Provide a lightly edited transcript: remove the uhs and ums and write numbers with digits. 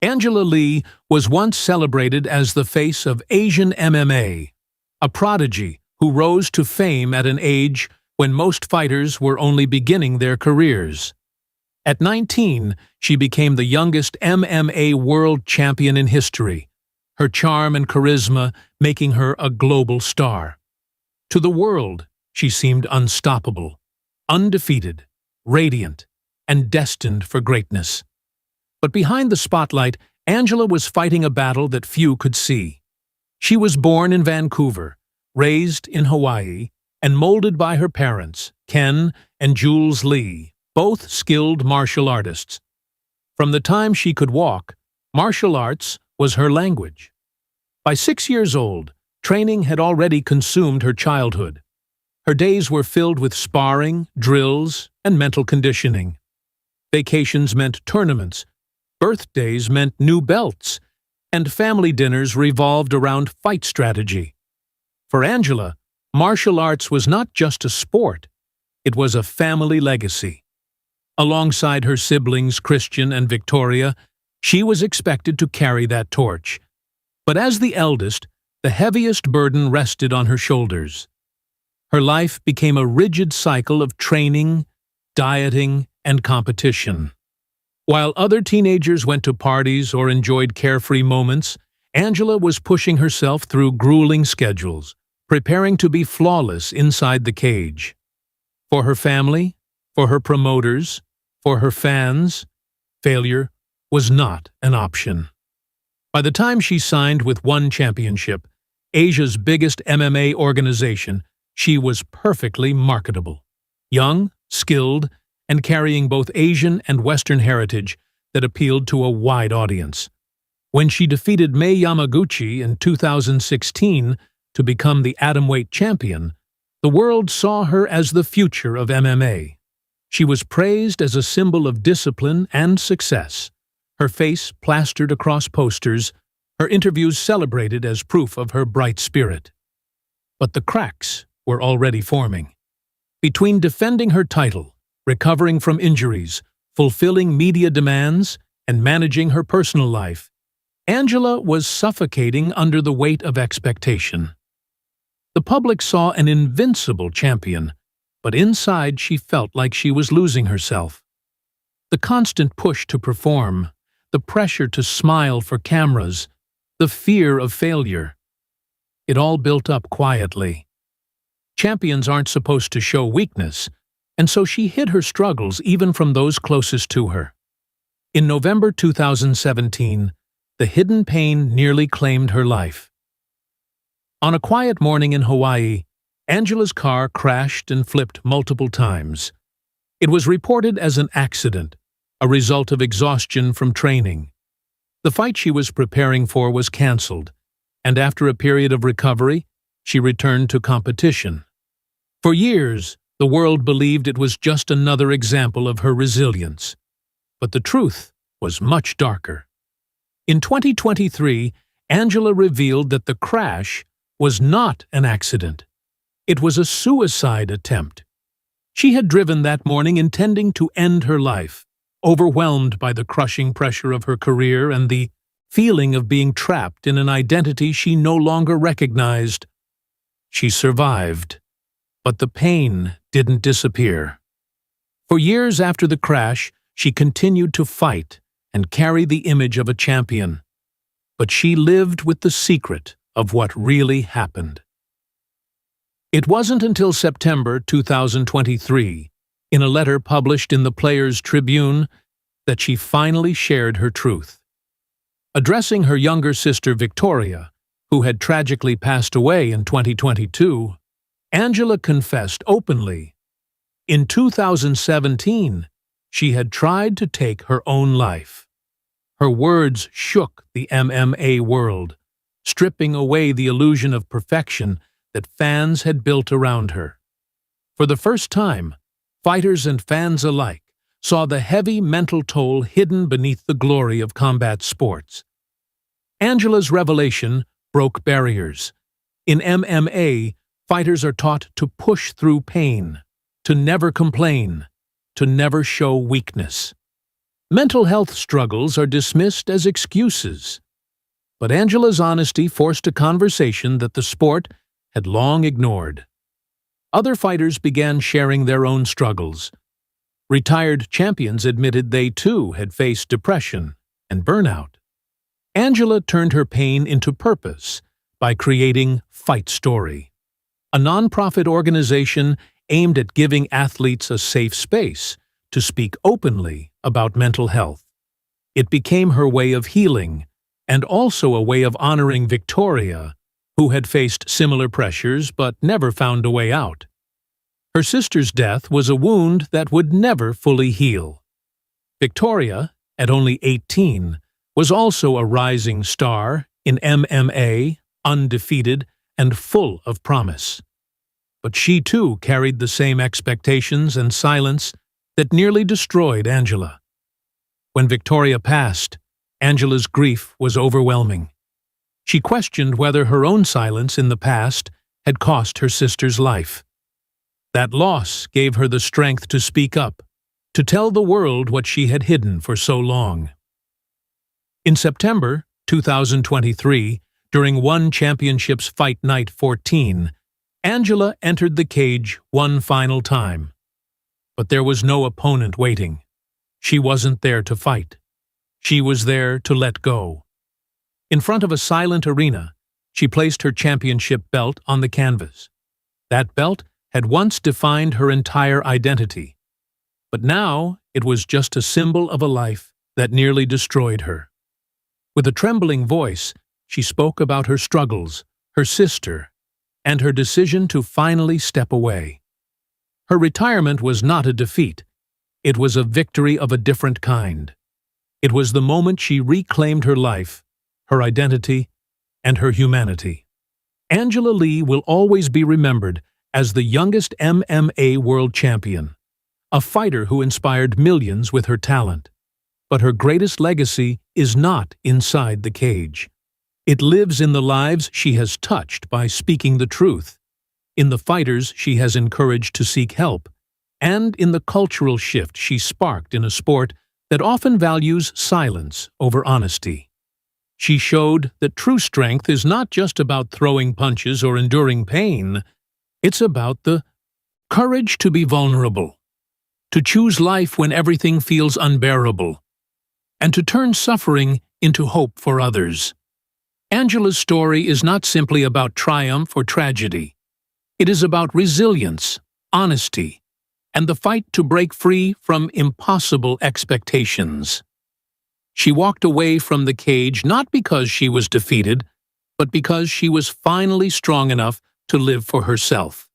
Angela Lee was once celebrated as the face of Asian MMA, a prodigy who rose to fame at an age when most fighters were only beginning their careers. At 19, she became the youngest MMA world champion in history, her charm and charisma making her a global star. To the world, she seemed unstoppable, undefeated, radiant, and destined for greatness. But behind the spotlight, Angela was fighting a battle that few could see. She was born in Vancouver, raised in Hawaii, and molded by her parents, Ken and Jules Lee, both skilled martial artists. From the time she could walk, martial arts was her language. By 6 years old, training had already consumed her childhood. Her days were filled with sparring, drills, and mental conditioning. Vacations meant tournaments, birthdays meant new belts, and family dinners revolved around fight strategy. For Angela, martial arts was not just a sport, it was a family legacy. Alongside her siblings Christian and Victoria, she was expected to carry that torch. But as the eldest, the heaviest burden rested on her shoulders. Her life became a rigid cycle of training, dieting, and competition. While other teenagers went to parties or enjoyed carefree moments, Angela was pushing herself through grueling schedules, preparing to be flawless inside the cage. For her family, for her promoters, for her fans, failure was not an option. By the time she signed with One Championship, Asia's biggest MMA organization, she was perfectly marketable. Young, skilled, and carrying both Asian and Western heritage that appealed to a wide audience. When she defeated Mei Yamaguchi in 2016 to become the atomweight champion, the world saw her as the future of MMA. She was praised as a symbol of discipline and success, her face plastered across posters, her interviews celebrated as proof of her bright spirit. But the cracks were already forming. Between defending her title, recovering from injuries, fulfilling media demands, and managing her personal life, Angela was suffocating under the weight of expectation. The public saw an invincible champion, but inside she felt like she was losing herself. The constant push to perform, the pressure to smile for cameras, the fear of failure. It all built up quietly. Champions aren't supposed to show weakness, and so she hid her struggles even from those closest to her. In November 2017, the hidden pain nearly claimed her life. On a quiet morning in Hawaii, Angela's car crashed and flipped multiple times. It was reported as an accident, a result of exhaustion from training. The fight she was preparing for was canceled, and after a period of recovery, she returned to competition. For years, the world believed it was just another example of her resilience. But the truth was much darker. In 2023, Angela revealed that the crash was not an accident. It was a suicide attempt. She had driven that morning intending to end her life, overwhelmed by the crushing pressure of her career and the feeling of being trapped in an identity she no longer recognized. She survived, but the pain didn't disappear. For years after the crash, she continued to fight and carry the image of a champion. But she lived with the secret of what really happened. It wasn't until September 2023, in a letter published in the Players' Tribune, that she finally shared her truth. Addressing her younger sister Victoria, who had tragically passed away in 2022, Angela confessed openly. In 2017, she had tried to take her own life. Her words shook the MMA world, stripping away the illusion of perfection that fans had built around her. For the first time, fighters and fans alike saw the heavy mental toll hidden beneath the glory of combat sports. Angela's revelation broke barriers. In MMA, fighters are taught to push through pain, to never complain, to never show weakness. Mental health struggles are dismissed as excuses. But Angela's honesty forced a conversation that the sport had long ignored. Other fighters began sharing their own struggles. Retired champions admitted they too had faced depression and burnout. Angela turned her pain into purpose by creating Fight Story, a nonprofit organization aimed at giving athletes a safe space to speak openly about mental health. It became her way of healing and also a way of honoring Victoria, who had faced similar pressures but never found a way out. Her sister's death was a wound that would never fully heal. Victoria, at only 18, was also a rising star in MMA, undefeated, and full of promise. But she too carried the same expectations and silence that nearly destroyed Angela. When Victoria passed, Angela's grief was overwhelming. She questioned whether her own silence in the past had cost her sister's life. That loss gave her the strength to speak up, to tell the world what she had hidden for so long. In September 2023, during One Championship's Fight Night 14, Angela entered the cage one final time. But there was no opponent waiting. She wasn't there to fight. She was there to let go. In front of a silent arena, she placed her championship belt on the canvas. That belt had once defined her entire identity. But now it was just a symbol of a life that nearly destroyed her. With a trembling voice, she spoke about her struggles, her sister, and her decision to finally step away. Her retirement was not a defeat. It was a victory of a different kind. It was the moment she reclaimed her life, her identity, and her humanity. Angela Lee will always be remembered as the youngest MMA world champion, a fighter who inspired millions with her talent. But her greatest legacy is not inside the cage. It lives in the lives she has touched by speaking the truth, in the fighters she has encouraged to seek help, and in the cultural shift she sparked in a sport that often values silence over honesty. She showed that true strength is not just about throwing punches or enduring pain. It's about the courage to be vulnerable, to choose life when everything feels unbearable, and to turn suffering into hope for others. Angela's story is not simply about triumph or tragedy. It is about resilience, honesty, and the fight to break free from impossible expectations. She walked away from the cage not because she was defeated, but because she was finally strong enough to live for herself.